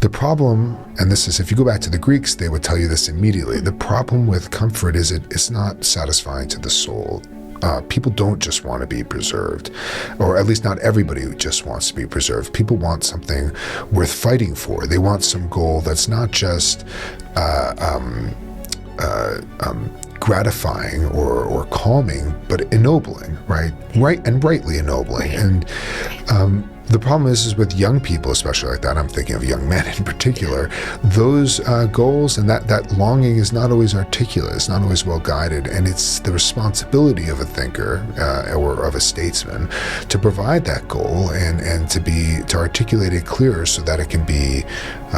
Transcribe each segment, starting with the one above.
The problem, and this is, if you go back to the Greeks, they would tell you this immediately. The problem with comfort is it's not satisfying to the soul. People don't just want to be preserved, or at least not everybody just wants to be preserved. People want something worth fighting for. They want some goal that's not just gratifying or calming, but ennobling, right? And rightly ennobling. And the problem is with young people, especially like that, I'm thinking of young men in particular, those goals and that longing is not always articulate, it's not always well guided, and it's the responsibility of a thinker or of a statesman to provide that goal and to articulate it clearer so that it can be,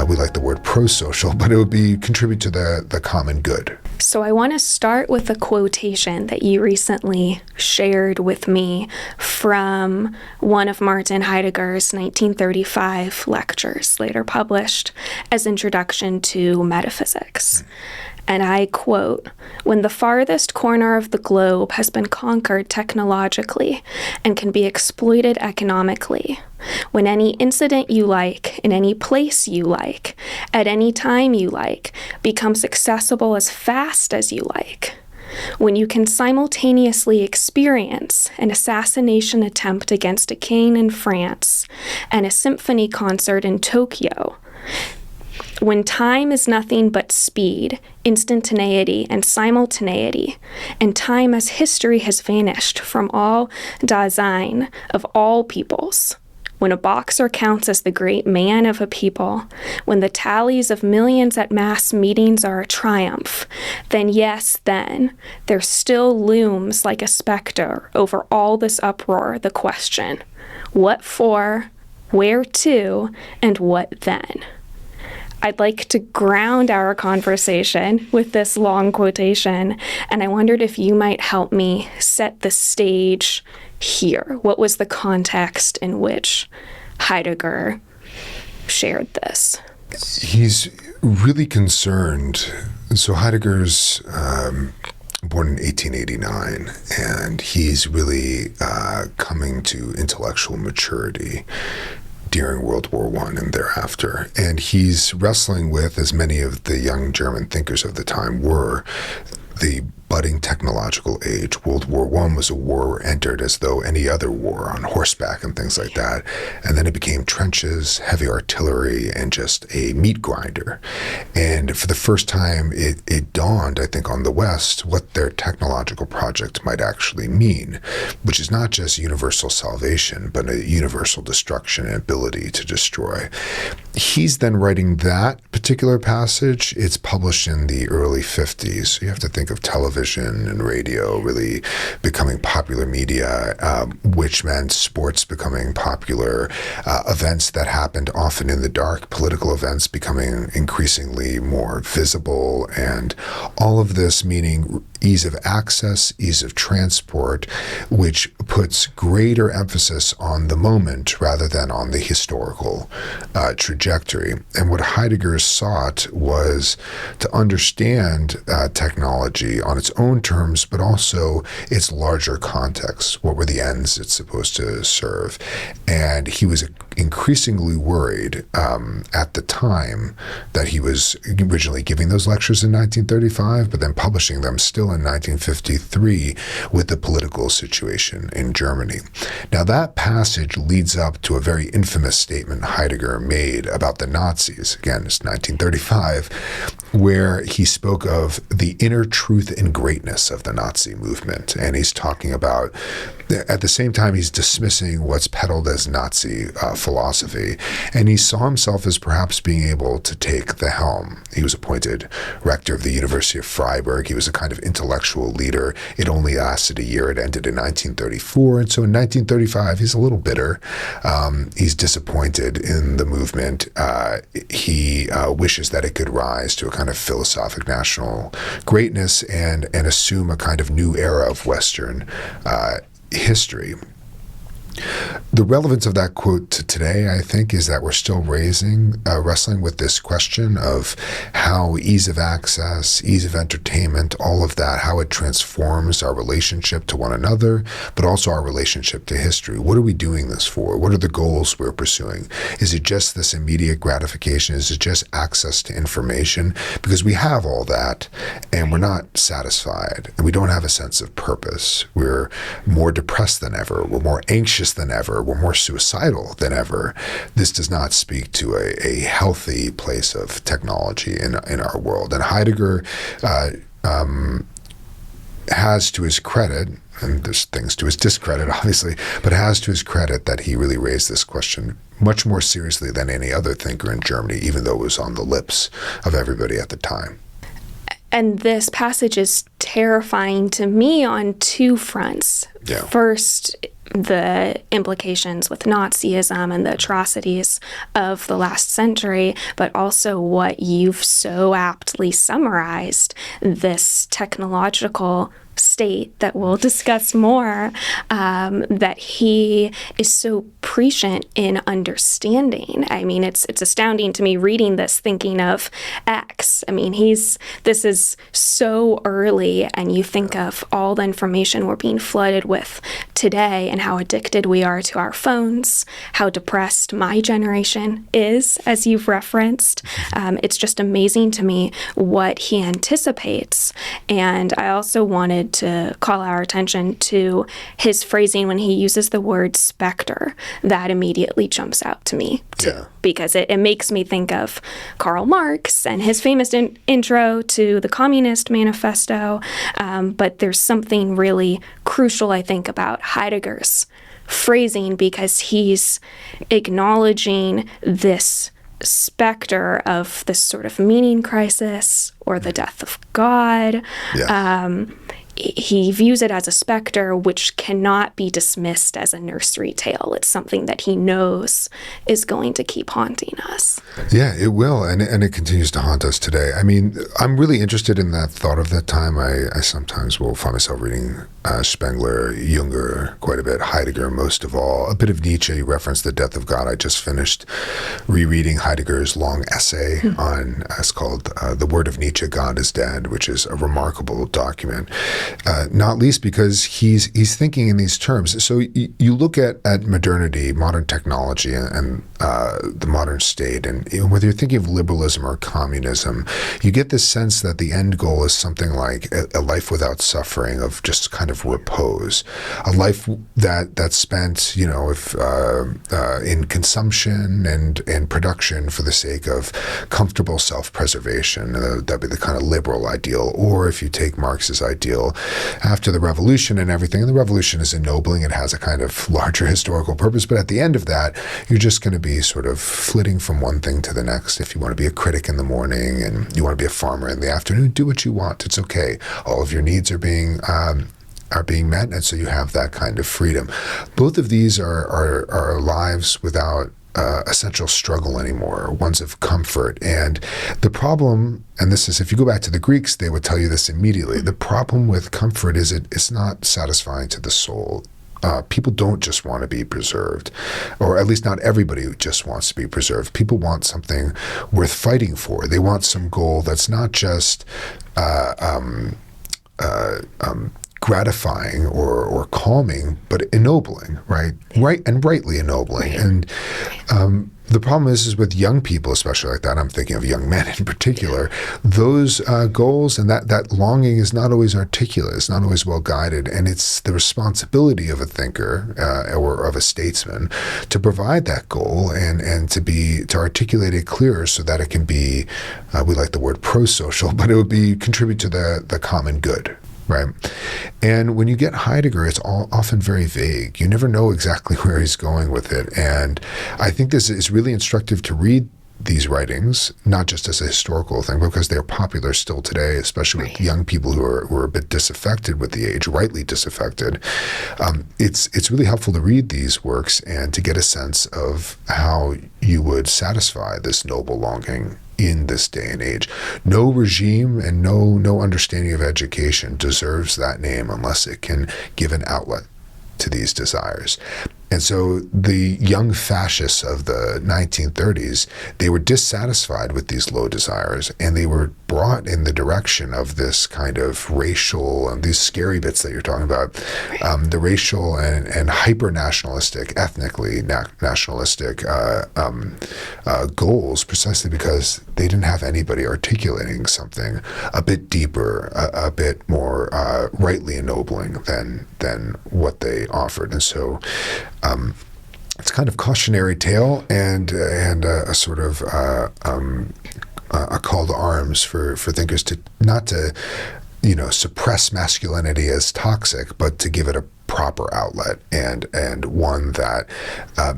we like the word pro-social, but it would contribute to the common good. So I want to start with a quotation that you recently shared with me from one of Martin Heidegger's 1935 lectures, later published as Introduction to Metaphysics. And I quote, "When the farthest corner of the globe has been conquered technologically and can be exploited economically, when any incident you like, in any place you like, at any time you like, becomes accessible as fast as you like, when you can simultaneously experience an assassination attempt against a king in France and a symphony concert in Tokyo, when time is nothing but speed, instantaneity, and simultaneity, and time as history has vanished from all Dasein of all peoples, when a boxer counts as the great man of a people, when the tallies of millions at mass meetings are a triumph, then there still looms like a specter over all this uproar the question, what for, where to, and what then?" I'd like to ground our conversation with this long quotation, and I wondered if you might help me set the stage here. What was the context in which Heidegger shared this? He's really concerned. So Heidegger's born in 1889, and he's really coming to intellectual maturity during World War I and thereafter. And he's wrestling with, as many of the young German thinkers of the time were, the budding technological age. World War I was a war entered as though any other war, on horseback and things like that. And then it became trenches, heavy artillery, and just a meat grinder. And for the first time, it dawned, I think, on the West what their technological project might actually mean, which is not just universal salvation, but a universal destruction and ability to destroy. He's then writing that particular passage. It's published in the early 50s. So you have to think of television and radio really becoming popular media, which meant sports becoming popular, events that happened often in the dark, political events becoming increasingly more visible, and all of this meaning ease of access, ease of transport, which puts greater emphasis on the moment rather than on the historical trajectory. And what Heidegger sought was to understand technology on its own terms, but also its larger context. What were the ends it's supposed to serve? And he was increasingly worried at the time that he was originally giving those lectures in 1935, but then publishing them still in 1953 with the political situation in Germany. Now that passage leads up to a very infamous statement Heidegger made about the Nazis, again, it's 1935, where he spoke of the inner truth and greatness of the Nazi movement. And he's talking about, at the same time, he's dismissing what's peddled as Nazi philosophy. And he saw himself as perhaps being able to take the helm. He was appointed rector of the University of Freiburg. He was a kind of intellectual leader. It only lasted a year. It ended in 1934. And so in 1935, he's a little bitter. He's disappointed in the movement. He wishes that it could rise to a kind of philosophic national greatness and assume a kind of new era of Western history. The relevance of that quote to today, I think, is that we're still wrestling with this question of how ease of access, ease of entertainment, all of that, how it transforms our relationship to one another, but also our relationship to history. What are we doing this for? What are the goals we're pursuing? Is it just this immediate gratification? Is it just access to information? Because we have all that and we're not satisfied and we don't have a sense of purpose. We're more depressed than ever. We're more anxious than ever. We're more suicidal than ever. This does not speak to a healthy place of technology in our world. And Heidegger has to his credit, and there's things to his discredit, obviously, but has to his credit that he really raised this question much more seriously than any other thinker in Germany, even though it was on the lips of everybody at the time. And this passage is terrifying to me on two fronts. Yeah. First, the implications with Nazism and the atrocities of the last century, but also what you've so aptly summarized, this technological state that we'll discuss more, that he is so prescient in understanding. I mean, it's astounding to me reading this, thinking of X. I mean, this is so early, and you think of all the information we're being flooded with today and how addicted we are to our phones, how depressed my generation is, as you've referenced. It's just amazing to me what he anticipates. And I also wanted to call our attention to his phrasing when he uses the word specter. That immediately jumps out to me, because it makes me think of Karl Marx and his famous intro to the Communist Manifesto. But there's something really crucial, I think, about Heidegger's phrasing, because he's acknowledging this specter of this sort of meaning crisis or the death of God. He views it as a specter which cannot be dismissed as a nursery tale. It's something that he knows is going to keep haunting us. Yeah, it will, and it continues to haunt us today. I mean, I'm really interested in that thought of that time. I sometimes will find myself reading Spengler, Junger quite a bit, Heidegger most of all, a bit of Nietzsche. You referenced the death of God. I just finished rereading Heidegger's long essay on, it's called The Word of Nietzsche, God is Dead, which is a remarkable document. Not least because he's thinking in these terms. So you look at modernity, modern technology, and the modern state, and whether you're thinking of liberalism or communism, you get this sense that the end goal is something like a life without suffering, of just kind of repose, a life that's spent, in consumption and production for the sake of comfortable self-preservation. That'd be the kind of liberal ideal. Or if you take Marx's ideal, after the revolution and everything, and the revolution is ennobling, it has a kind of larger historical purpose, but at the end of that, you're just going to be sort of flitting from one thing to the next. If you want to be a critic in the morning and you want to be a farmer in the afternoon, do what you want. It's okay. All of your needs are being met, and so you have that kind of freedom. Both of these are lives without essential struggle anymore, ones of comfort. And the problem, and this is, if you go back to the Greeks, they would tell you this immediately, the problem with comfort is it's not satisfying to the soul. People don't just want to be preserved, or at least not everybody just wants to be preserved. People want something worth fighting for. They want some goal that's not just gratifying or calming, but ennobling, right, and rightly ennobling. And the problem is with young people, especially like that, I'm thinking of young men in particular, those goals and that longing is not always articulate, it's not always well guided, and it's the responsibility of a thinker or of a statesman to provide that goal and to articulate it clearer so that it can be, we like the word pro-social, but it would be contribute to the common good. Right. And when you get Heidegger, it's often very vague. You never know exactly where he's going with it. And I think this is really instructive to read these writings, not just as a historical thing, because they're popular still today, especially with young people who are a bit disaffected with the age, rightly disaffected. It's really helpful to read these works and to get a sense of how you would satisfy this noble longing in this day and age. No regime and no understanding of education deserves that name unless it can give an outlet to these desires. And so the young fascists of the 1930s, they were dissatisfied with these low desires, and they were brought in the direction of this kind of racial, and these scary bits that you're talking about, the racial and hyper-nationalistic, ethnically nationalistic goals, precisely because they didn't have anybody articulating something a bit deeper, a bit more rightly ennobling than what they offered. And so it's kind of cautionary tale and a sort of a call to arms for thinkers to not to suppress masculinity as toxic, but to give it a proper outlet and one that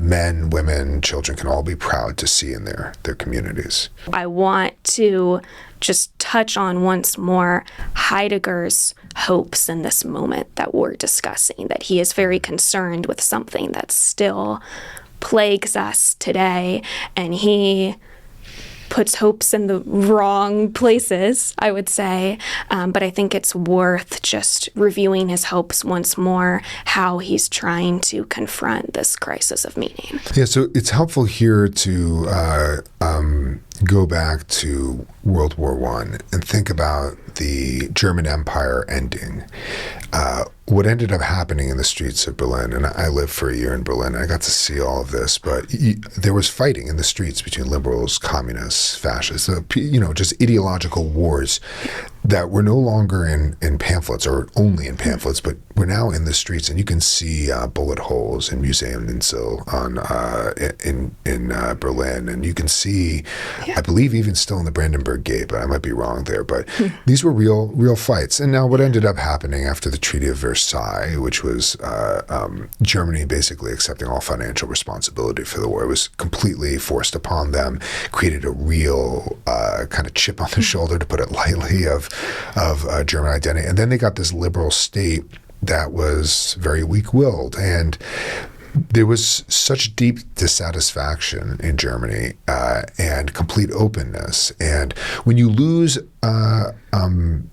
men, women, children can all be proud to see in their communities. I want to just touch on once more Heidegger's hopes in this moment that we're discussing, that he is very concerned with something that still plagues us today, and he puts hopes in the wrong places, I would say. But I think it's worth just reviewing his hopes once more, how he's trying to confront this crisis of meaning. Yeah, so it's helpful here to go back to World War I and think about the German Empire ending. What ended up happening in the streets of Berlin, and I lived for a year in Berlin, and I got to see all of this, but there was fighting in the streets between liberals, communists, fascists, just ideological wars that were no longer in pamphlets or only in pamphlets, but we're now in the streets, and you can see bullet holes in Museum Insel in Berlin, and you can see, I believe, even still in the Brandenburg Gate, but I might be wrong there. But these were real fights. And now what ended up happening after the Treaty of Versailles, which was Germany basically accepting all financial responsibility for the war, it was completely forced upon them, created a real kind of chip on the shoulder, to put it lightly, of German identity. And then they got this liberal state that was very weak-willed, and there was such deep dissatisfaction in Germany and complete openness. And when you lose, when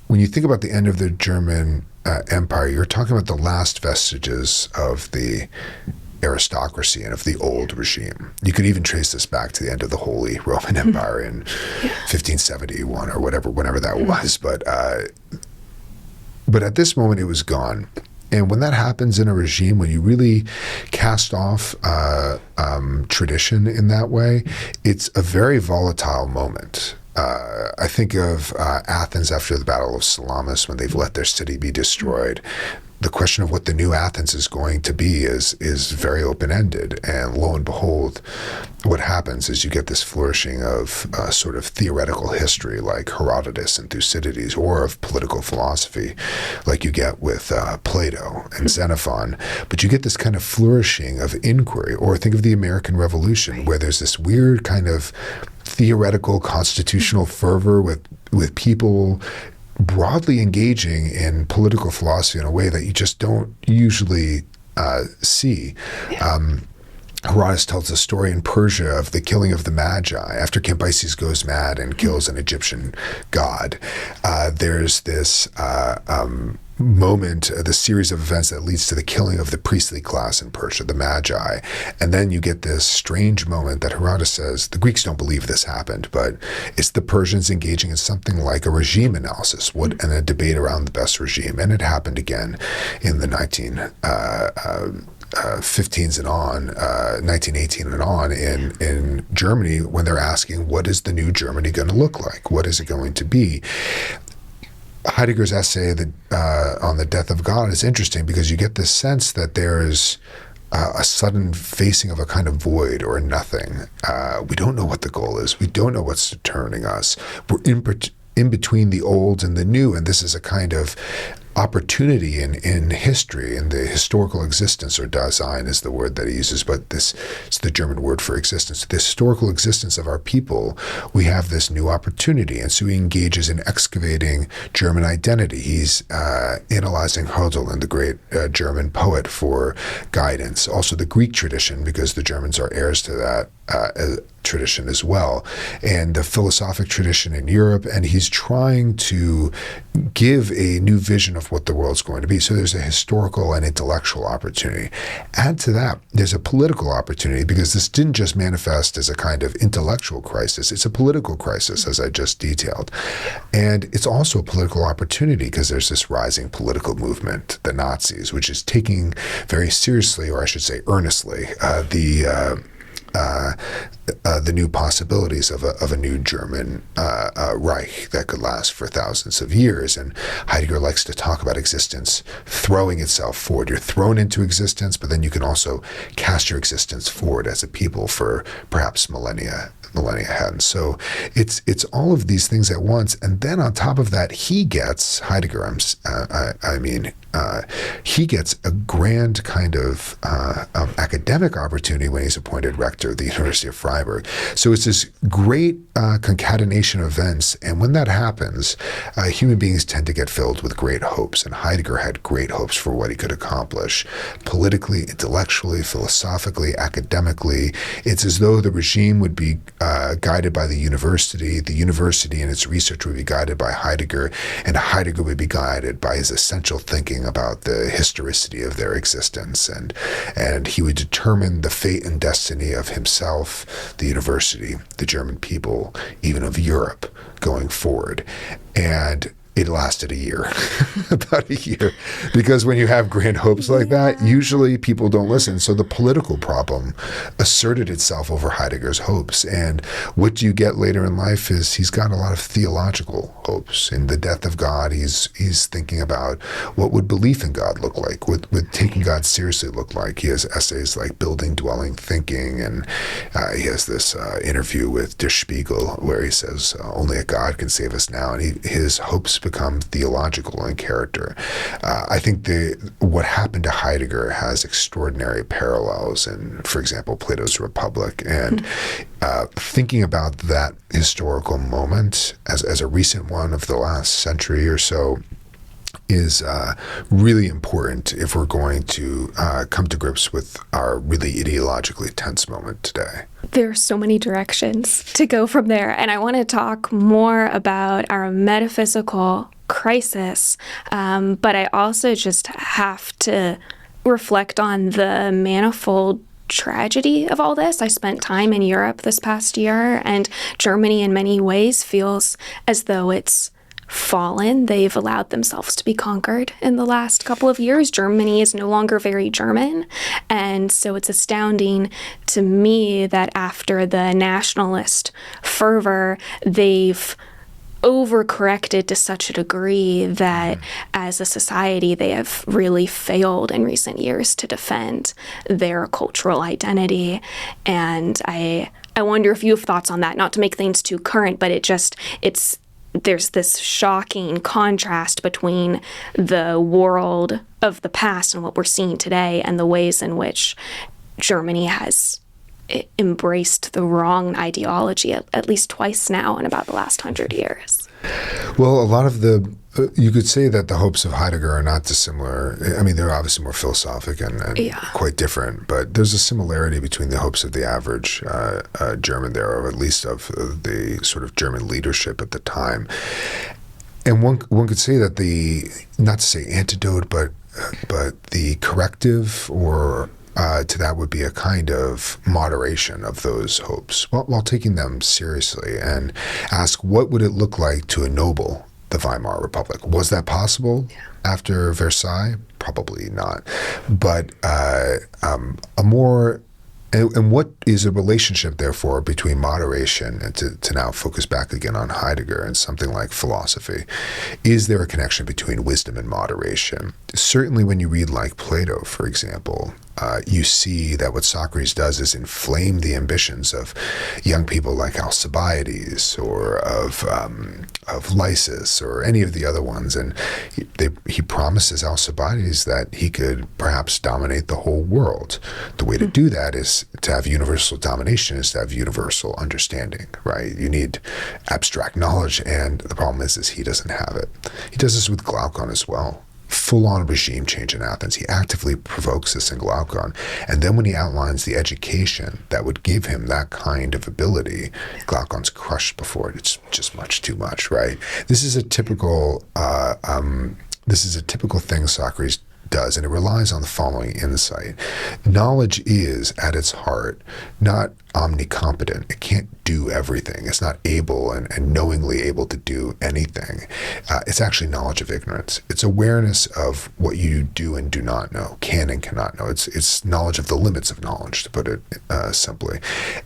you think about the end of the German Empire, you're talking about the last vestiges of the aristocracy and of the old regime. You could even trace this back to the end of the Holy Roman Empire in 1571 or whenever that was. But at this moment, it was gone. And when that happens in a regime, when you really cast off tradition in that way, it's a very volatile moment. I think of Athens after the Battle of Salamis, when they've let their city be destroyed. The question of what the new Athens is going to be is very open-ended. And lo and behold, what happens is you get this flourishing of sort of theoretical history like Herodotus and Thucydides, or of political philosophy like you get with Plato and Xenophon. But you get this kind of flourishing of inquiry. Or think of the American Revolution, where there's this weird kind of theoretical constitutional fervor with people broadly engaging in political philosophy in a way that you just don't usually see. Herodotus tells a story in Persia of the killing of the Magi. After Cambyses goes mad and kills an Egyptian god, there's this moment, the series of events that leads to the killing of the priestly class in Persia, the Magi. And then you get this strange moment that Herodotus says, the Greeks don't believe this happened, but it's the Persians engaging in something like a regime analysis, and a debate around the best regime. And it happened again in the 1915s and on, 1918 and on in Germany, when they're asking, what is the new Germany going to look like? What is it going to be? Heidegger's essay on the death of God is interesting because you get this sense that there is a sudden facing of a kind of void or nothing. We don't know what the goal is. We don't know what's determining us. We're in between the old and the new, and this is a kind of opportunity in history, in the historical existence, or Dasein is the word that he uses, but this is the German word for existence. The historical existence of our people, we have this new opportunity, and so he engages in excavating German identity. He's analyzing Hölderlin, the great German poet, for guidance. Also the Greek tradition, because the Germans are heirs to that tradition as well, and the philosophic tradition in Europe, and he's trying to give a new vision of what the world's going to be. So there's a historical and intellectual opportunity. Add to that, there's a political opportunity, because this didn't just manifest as a kind of intellectual crisis, it's a political crisis, as I just detailed. And it's also a political opportunity because there's this rising political movement, the Nazis, which is taking very seriously, or I should say earnestly, the new possibilities of a new German Reich that could last for thousands of years. And Heidegger likes to talk about existence throwing itself forward. You're thrown into existence, but then you can also cast your existence forward as a people for perhaps millennia ahead. And so it's all of these things at once. And then on top of that, Heidegger, he gets a grand kind of academic opportunity when he's appointed rector of the University of Freiburg. So it's this great concatenation of events. And when that happens, human beings tend to get filled with great hopes. And Heidegger had great hopes for what he could accomplish politically, intellectually, philosophically, academically. It's as though the regime would be guided by the university and its research would be guided by Heidegger, and Heidegger would be guided by his essential thinking about the historicity of their existence, and he would determine the fate and destiny of himself, the university, the German people, even of Europe going forward. And it lasted a year, about a year, because when you have grand hopes like that, usually people don't listen. So the political problem asserted itself over Heidegger's hopes. And what you get later in life is he's got a lot of theological hopes. In The Death of God, he's thinking about what would belief in God look like, what would taking God seriously look like. He has essays like Building, Dwelling, Thinking, and he has this interview with Der Spiegel where he says, only a God can save us now. And his hopes become theological in character. I think what happened to Heidegger has extraordinary parallels in, for example, Plato's Republic. And thinking about that historical moment as a recent one of the last century or so is really important if we're going to come to grips with our really ideologically tense moment today. There are so many directions to go from there, and I want to talk more about our metaphysical crisis, but I also just have to reflect on the manifold tragedy of all this. I spent time in Europe this past year, and Germany in many ways feels as though it's fallen. They've allowed themselves to be conquered in the last couple of years. Germany is no longer very German. And so it's astounding to me that after the nationalist fervor, they've overcorrected to such a degree that as a society, they have really failed in recent years to defend their cultural identity. And I wonder if you have thoughts on that, not to make things too current, but there's this shocking contrast between the world of the past and what we're seeing today and the ways in which Germany has embraced the wrong ideology at least twice now in about the last 100 years. Well, a lot of you could say that the hopes of Heidegger are not dissimilar. I mean, they're obviously more philosophic and quite different, but there's a similarity between the hopes of the average German there, or at least of the sort of German leadership at the time. And one could say that not to say antidote, but the corrective or to that would be a kind of moderation of those hopes while taking them seriously, and ask what would it look like to ennoble the Weimar Republic. Was that possible after Versailles? Probably not. But and what is a relationship, therefore, between moderation and to now focus back again on Heidegger and something like philosophy? Is there a connection between wisdom and moderation? Certainly when you read like Plato, for example, you see that what Socrates does is inflame the ambitions of young people like Alcibiades or of Lysis or any of the other ones. And he promises Alcibiades that he could perhaps dominate the whole world. The way to do that is to have universal domination, is to have universal understanding, right? You need abstract knowledge, and the problem is he doesn't have it. He does this with Glaucon as well. full-on regime change in Athens. He actively provokes a single outcome. And then when he outlines the education that would give him that kind of ability, Glaucon's crushed before it. It's just much too much, right? This is a typical thing Socrates does, and it relies on the following insight. Knowledge is, at its heart, not omnicompetent. It can't do everything. It's not able and knowingly able to do anything. It's actually knowledge of ignorance. It's awareness of what you do and do not know, can and cannot know. It's knowledge of the limits of knowledge, to put it simply.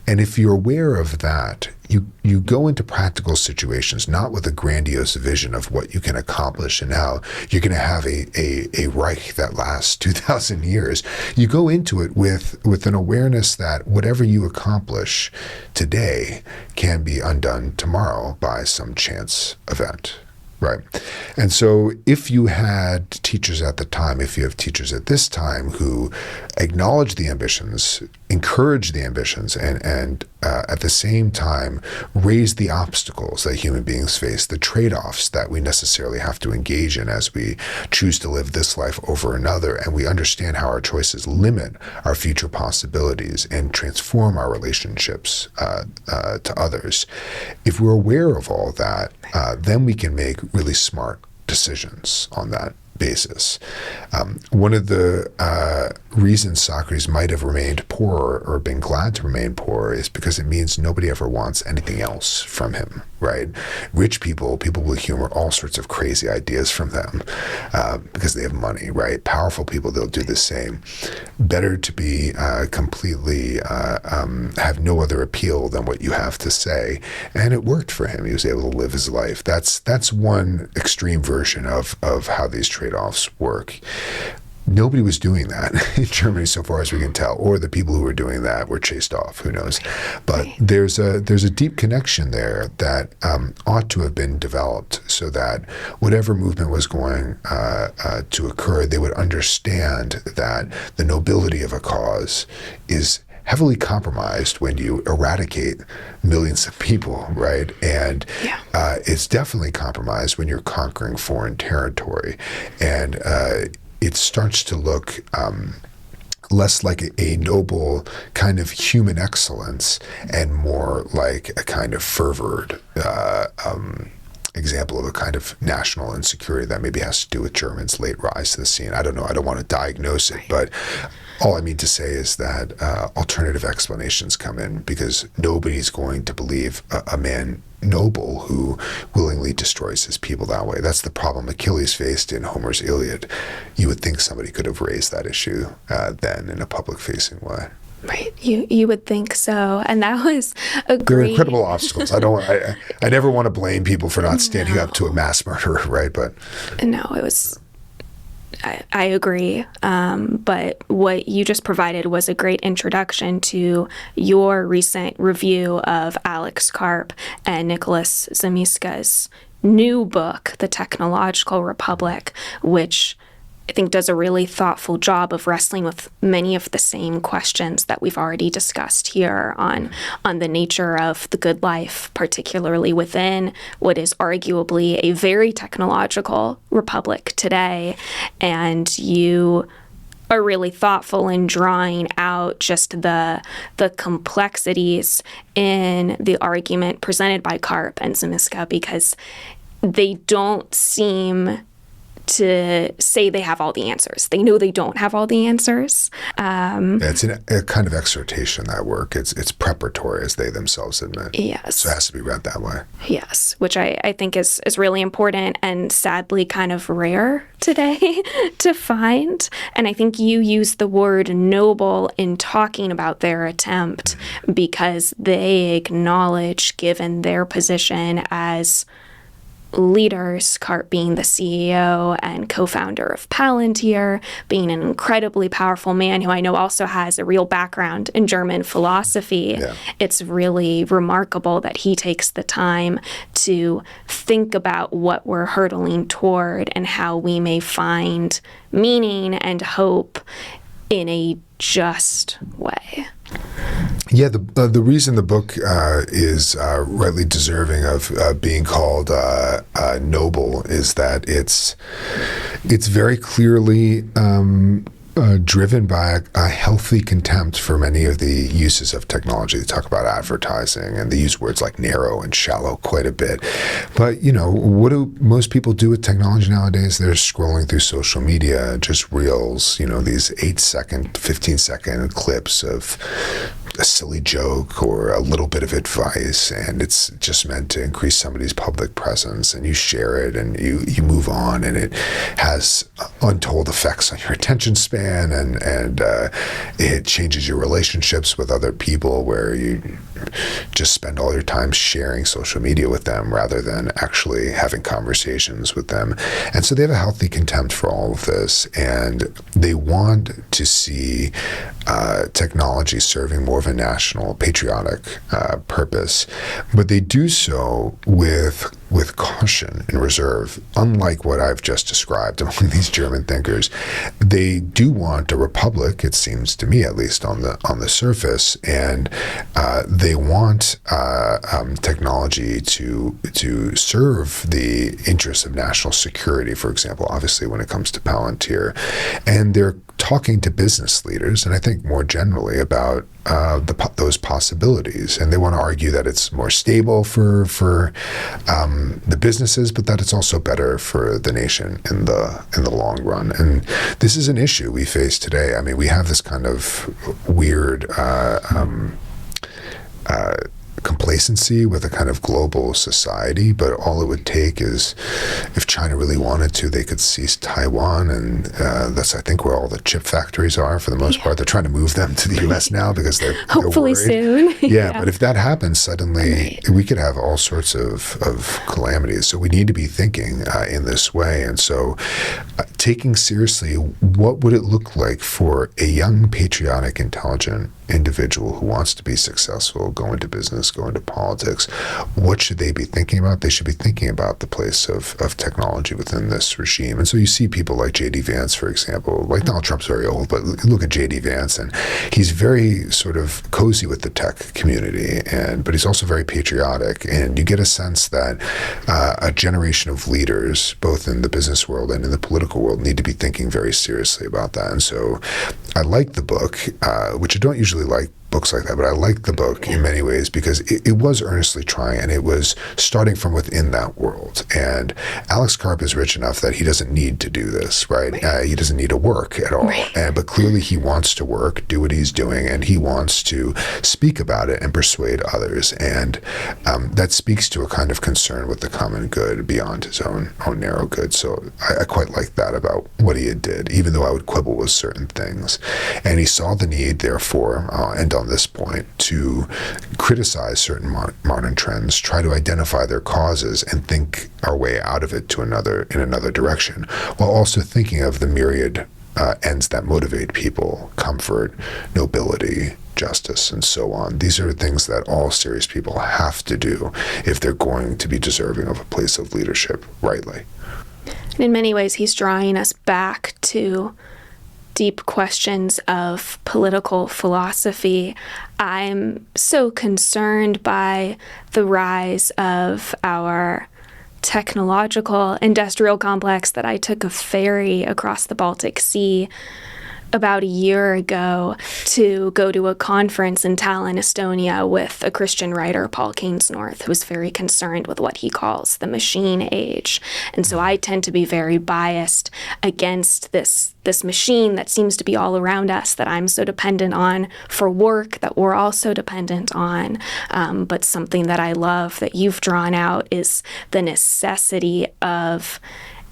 And if you're aware of that, you go into practical situations not with a grandiose vision of what you can accomplish and how you're going to have a Reich that lasts 2,000 years. You go into it with an awareness that whatever you accomplish today can be undone tomorrow by some chance event. Right. And so if you had teachers at the time, if you have teachers at this time who acknowledge the ambitions, encourage the ambitions, and at the same time raise the obstacles that human beings face, the trade-offs that we necessarily have to engage in as we choose to live this life over another, and we understand how our choices limit our future possibilities and transform our relationships to others. If we're aware of all that, then we can make really smart decisions on that basis. One of the reasons Socrates might have remained poor or been glad to remain poor is because it means nobody ever wants anything else from him, right? Rich people with humor, all sorts of crazy ideas from them because they have money, right? Powerful people, they'll do the same. Better to be completely have no other appeal than what you have to say. And it worked for him. He was able to live his life. That's one extreme version of how these trade-offs work. Nobody was doing that in Germany, so far as we can tell, or the people who were doing that were chased off. Who knows? But there's a deep connection there that ought to have been developed, so that whatever movement was going to occur, they would understand that the nobility of a cause is heavily compromised when you eradicate millions of people, right? And it's definitely compromised when you're conquering foreign territory. And it starts to look less like a noble kind of human excellence and more like a kind of fervored example of a kind of national insecurity that maybe has to do with Germans' late rise to the scene. I don't know. I don't want to diagnose it, but all I mean to say is that alternative explanations come in, because nobody's going to believe a man noble who willingly destroys his people that way. That's the problem Achilles faced in Homer's Iliad. You would think somebody could have raised that issue then in a public-facing way. Right, you would think so, and that was a great. There are incredible obstacles. I never want to blame people for not standing up to a mass murderer, right? But no, it was. I agree, but what you just provided was a great introduction to your recent review of Alex Karp and Nicholas Zamiska's new book, The Technological Republic, which I think does a really thoughtful job of wrestling with many of the same questions that we've already discussed here on the nature of the good life, particularly within what is arguably a very technological republic today. And you are really thoughtful in drawing out just the complexities in the argument presented by Karp and Zamiska, because they don't seem to say they have all the answers. They know they don't have all the answers. It's a kind of exhortation, that work. It's preparatory, as they themselves admit. Yes. So it has to be read that way. Yes, which I think is really important and sadly kind of rare today to find. And I think you use the word noble in talking about their attempt because they acknowledge, given their position as leaders, Karp being the CEO and co-founder of Palantir, being an incredibly powerful man who I know also has a real background in German philosophy. Yeah. It's really remarkable that he takes the time to think about what we're hurtling toward and how we may find meaning and hope in a just way. Yeah, the reason the book is rightly deserving of being called noble is that it's very clearly driven by a healthy contempt for many of the uses of technology. They talk about advertising, and they use words like narrow and shallow quite a bit. But, what do most people do with technology nowadays? They're scrolling through social media, just reels, these 8-second, 15-second clips of a silly joke or a little bit of advice, and it's just meant to increase somebody's public presence, and you share it and you move on, and it has untold effects on your attention span, and it changes your relationships with other people, where you just spend all your time sharing social media with them rather than actually having conversations with them. And so they have a healthy contempt for all of this, and they want to see technology serving more of a national patriotic purpose, but they do so with caution and reserve. Unlike what I've just described among these German thinkers, they do want a republic, it seems to me, at least on the surface, and they want technology to serve the interests of national security, for example, obviously when it comes to Palantir. And they're talking to business leaders, and I think more generally about those possibilities. And they want to argue that it's more stable for the businesses, but that it's also better for the nation in the long run. And this is an issue we face today. I mean, we have this kind of weird complacency with a kind of global society, but all it would take is, if China really wanted to, they could seize Taiwan, and that's, I think, where all the chip factories are for the most part. They're trying to move them to the U.S. now because they're hopefully worried. soon. Yeah, but if that happens, suddenly we could have all sorts of calamities. So we need to be thinking in this way. And so taking seriously, what would it look like for a young, patriotic, intelligent individual who wants to be successful, go into business, go into politics? What should they be thinking about? They should be thinking about the place of technology within this regime. And so you see people like J.D. Vance, for example. Like, Donald Trump's very old, but look at J.D. Vance, and he's very sort of cozy with the tech community, but he's also very patriotic. And you get a sense that a generation of leaders, both in the business world and in the political world, need to be thinking very seriously about that. And so I like the book, which I don't usually like books like that, but I like the book in many ways because it was earnestly trying, and it was starting from within that world. And Alex Karp is rich enough that he doesn't need to do this, right? He doesn't need to work at all. But clearly he wants to work, do what he's doing, and he wants to speak about it and persuade others. And that speaks to a kind of concern with the common good beyond his own narrow good. So I quite like that about what he did, even though I would quibble with certain things. And he saw the need, therefore, and on this point, to criticize certain modern trends, try to identify their causes, and think our way out of it in another direction, while also thinking of the myriad ends that motivate people: comfort, nobility, justice, and so on. These are things that all serious people have to do if they're going to be deserving of a place of leadership rightly. In many ways, he's drawing us back to deep questions of political philosophy. I'm so concerned by the rise of our technological industrial complex that I took a ferry across the Baltic Sea about a year ago to go to a conference in Tallinn, Estonia, with a Christian writer, Paul Keynes-North, who's very concerned with what he calls the machine age. And so I tend to be very biased against this machine that seems to be all around us, that I'm so dependent on for work, that we're all so dependent on. But something that I love that you've drawn out is the necessity of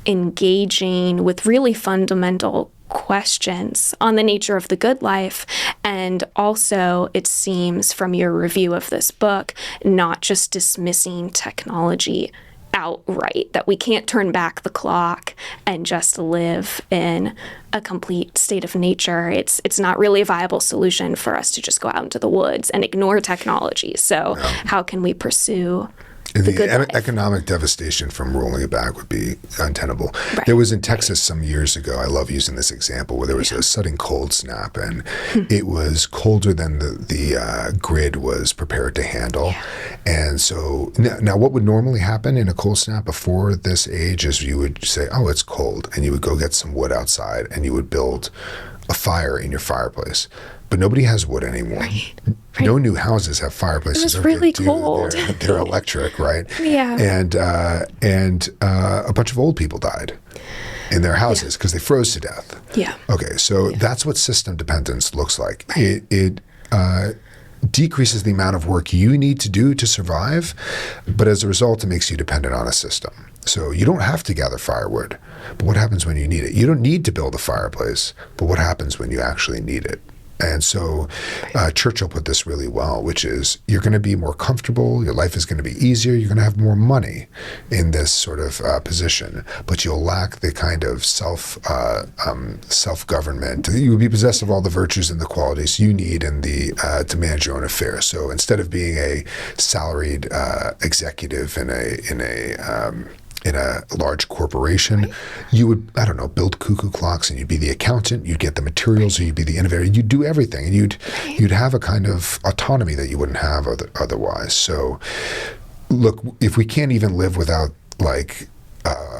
engaging with really fundamental questions on the nature of the good life. And also, it seems from your review of this book, not just dismissing technology outright, that we can't turn back the clock and just live in a complete state of nature. It's not really a viable solution for us to just go out into the woods and ignore technology. So how can we pursue And the the good life. economic devastation from rolling it back would be untenable. Right. There was in Texas some years ago, I love using this example, where there was a sudden cold snap, and it was colder than the grid was prepared to handle. Yeah. And so now what would normally happen in a cold snap before this age is you would say, oh, it's cold, and you would go get some wood outside and you would build a fire in your fireplace. But nobody has wood anymore. Right. No new houses have fireplaces. It was really cold. They're electric, right? Yeah. And a bunch of old people died in their houses because they froze to death. Yeah. Okay, so that's what system dependence looks like. It decreases the amount of work you need to do to survive, but as a result, it makes you dependent on a system. So you don't have to gather firewood, but what happens when you need it? You don't need to build a fireplace, but what happens when you actually need it? And so Churchill put this really well, which is you're going to be more comfortable, your life is going to be easier, you're going to have more money in this sort of position, but you'll lack the kind of self-government. You will be possessed of all the virtues and the qualities you need to manage your own affairs. So instead of being a salaried executive in a large corporation, you would, I don't know, build cuckoo clocks, and you'd be the accountant, you'd get the materials, or you'd be the innovator, you'd do everything, and you'd have a kind of autonomy that you wouldn't have otherwise. So look, if we can't even live without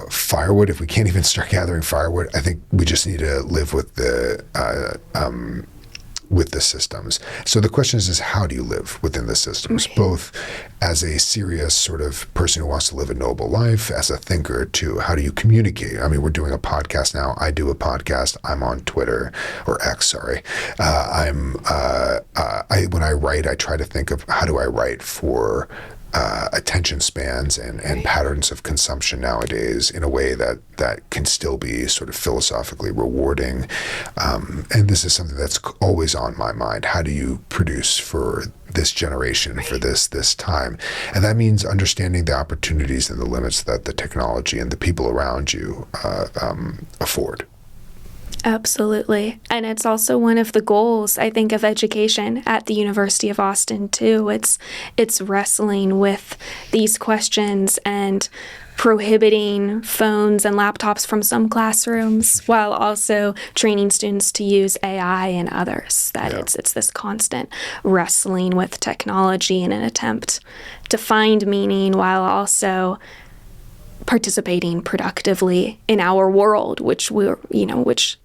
firewood, if we can't even start gathering firewood, I think we just need to live with the systems. So the question is how do you live within the systems, both as a serious sort of person who wants to live a noble life, as a thinker, to how do you communicate? I mean, we're doing a podcast now. I do a podcast. I'm on Twitter, or X, sorry. When I write, I try to think of how do I write for attention spans and patterns of consumption nowadays in a way that can still be sort of philosophically rewarding. And this is something that's always on my mind. How do you produce for this generation, for this time? And that means understanding the opportunities and the limits that the technology and the people around you afford. Absolutely. And it's also one of the goals, I think, of education at the University of Austin, too. It's wrestling with these questions and prohibiting phones and laptops from some classrooms while also training students to use AI in others. It's this constant wrestling with technology in an attempt to find meaning while also participating productively in our world, which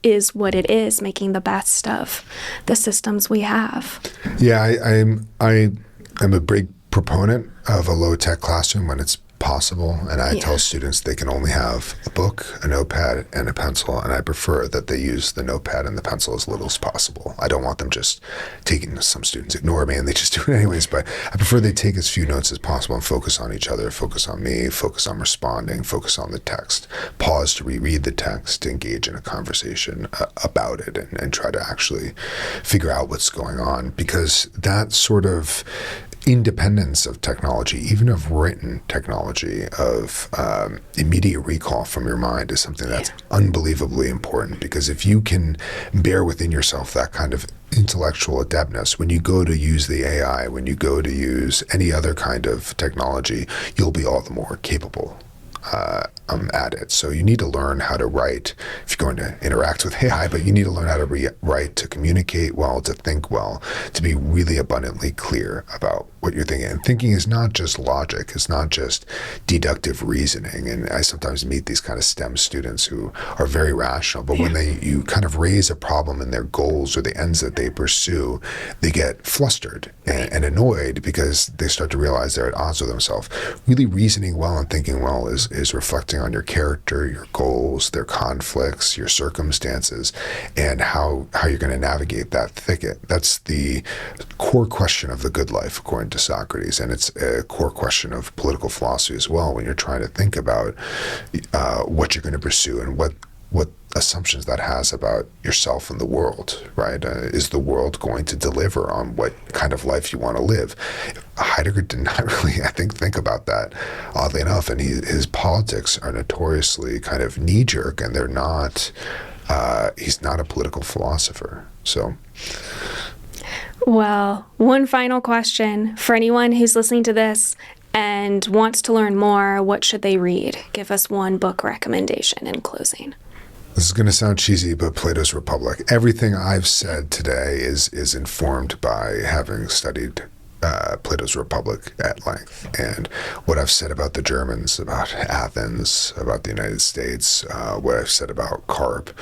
is what it is, making the best of the systems we have. Yeah, I'm a big proponent of a low-tech classroom when it's possible, and I tell students they can only have a book, a notepad, and a pencil, and I prefer that they use the notepad and the pencil as little as possible. I don't want them just taking, some students ignore me and they just do it anyways, but I prefer they take as few notes as possible and focus on each other, focus on me, focus on responding, focus on the text, pause to reread the text, to engage in a conversation about it, and try to actually figure out what's going on, because that sort of independence of technology, even of written technology, of immediate recall from your mind, is something that's unbelievably important. Because if you can bear within yourself that kind of intellectual adeptness, when you go to use the AI, when you go to use any other kind of technology, you'll be all the more capable at it. So you need to learn how to write if you're going to interact with AI, but you need to learn how to write, to communicate well, to think well, to be really abundantly clear about what you're thinking. And thinking is not just logic, it's not just deductive reasoning. And I sometimes meet these kind of STEM students who are very rational, but when you kind of raise a problem in their goals or the ends that they pursue, they get flustered and annoyed because they start to realize they're at odds with themselves. Really reasoning well and thinking well is reflecting on your character, your goals, their conflicts, your circumstances, and how you're going to navigate that thicket. That's the core question of the good life, according to Socrates, and it's a core question of political philosophy as well, when you're trying to think about what you're going to pursue and what assumptions that has about yourself and the world, right? Is the world going to deliver on what kind of life you want to live? Heidegger did not really, I think about that, oddly enough, and his politics are notoriously kind of knee-jerk, and they're not, he's not a political philosopher, so... Well, one final question for anyone who's listening to this and wants to learn more, what should they read? Give us one book recommendation in closing. This is going to sound cheesy, but Plato's Republic. Everything I've said today is informed by having studied Plato's Republic at length. And what I've said about the Germans, about Athens, about the United States, what I've said about Karp,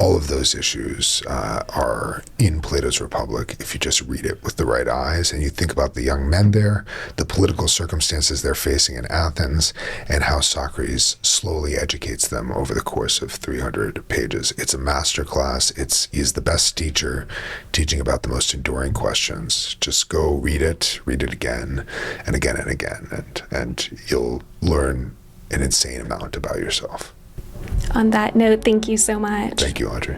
all of those issues are in Plato's Republic if you just read it with the right eyes and you think about the young men there, the political circumstances they're facing in Athens, and how Socrates slowly educates them over the course of 300 pages. It's a masterclass. He's the best teacher, teaching about the most enduring questions. Just go read it again and again and again, and you'll learn an insane amount about yourself. On that note, thank you so much. Thank you, Audrey.